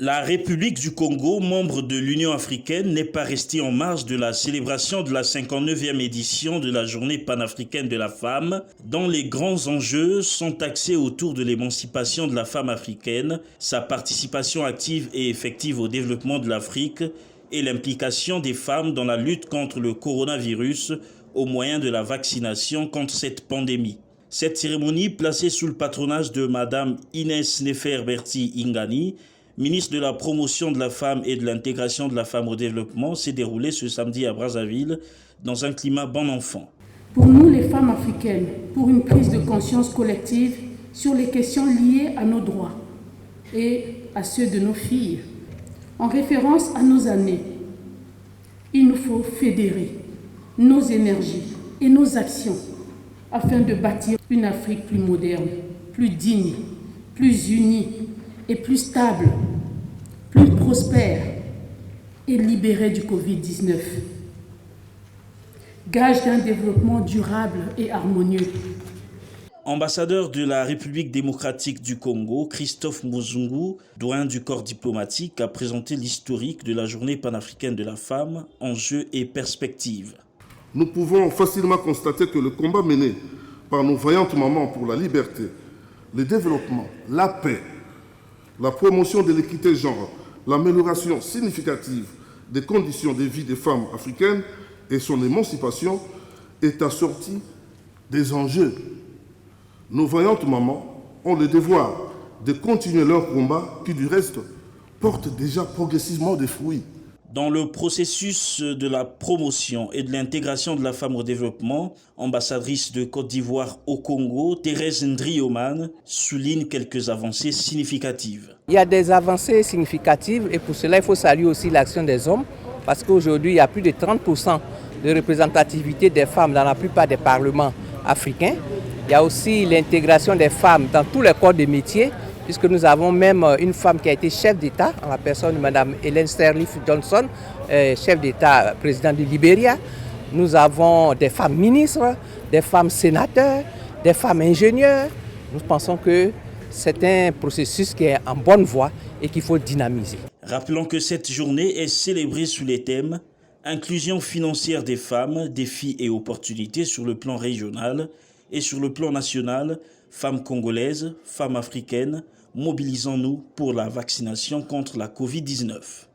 La République du Congo, membre de l'Union africaine, n'est pas restée en marge de la célébration de la 59e édition de la Journée panafricaine de la femme, dont les grands enjeux sont axés autour de l'émancipation de la femme africaine, sa participation active et effective au développement de l'Afrique et l'implication des femmes dans la lutte contre le coronavirus au moyen de la vaccination contre cette pandémie. Cette cérémonie, placée sous le patronage de Madame Inès Nefer-Berti Ingani, ministre de la Promotion de la Femme et de l'Intégration de la Femme au Développement, s'est déroulée ce samedi à Brazzaville dans un climat bon enfant. Pour nous, les femmes africaines, pour une prise de conscience collective sur les questions liées à nos droits et à ceux de nos filles, en référence à nos années, il nous faut fédérer nos énergies et nos actions afin de bâtir une Afrique plus moderne, plus digne, plus unie et plus stable, plus prospère et libérée du Covid-19. Gage d'un développement durable et harmonieux. Ambassadeur de la République démocratique du Congo, Christophe Muzungu, doyen du corps diplomatique, a présenté l'historique de la Journée panafricaine de la femme, enjeux et perspectives. Nous pouvons facilement constater que le combat mené par nos vaillantes mamans pour la liberté, le développement, la paix, la promotion de l'équité genre, l'amélioration significative des conditions de vie des femmes africaines et son émancipation est assorti des enjeux. Nos vaillantes mamans ont le devoir de continuer leur combat qui, du reste, porte déjà progressivement des fruits. Dans le processus de la promotion et de l'intégration de la femme au développement, ambassadrice de Côte d'Ivoire au Congo, Thérèse Ndrioman souligne quelques avancées significatives. Il y a des avancées significatives et pour cela, il faut saluer aussi l'action des hommes parce qu'aujourd'hui, il y a plus de 30% de représentativité des femmes dans la plupart des parlements africains. Il y a aussi l'intégration des femmes dans tous les corps de métier, puisque nous avons même une femme qui a été chef d'État, en la personne de Mme Ellen Sirleaf Johnson, chef d'État, président du Libéria. Nous avons des femmes ministres, des femmes sénateurs, des femmes ingénieurs. Nous pensons que c'est un processus qui est en bonne voie et qu'il faut dynamiser. Rappelons que cette journée est célébrée sous les thèmes inclusion financière des femmes, défis et opportunités sur le plan régional et sur le plan national, femmes congolaises, femmes africaines, mobilisons-nous pour la vaccination contre la Covid-19.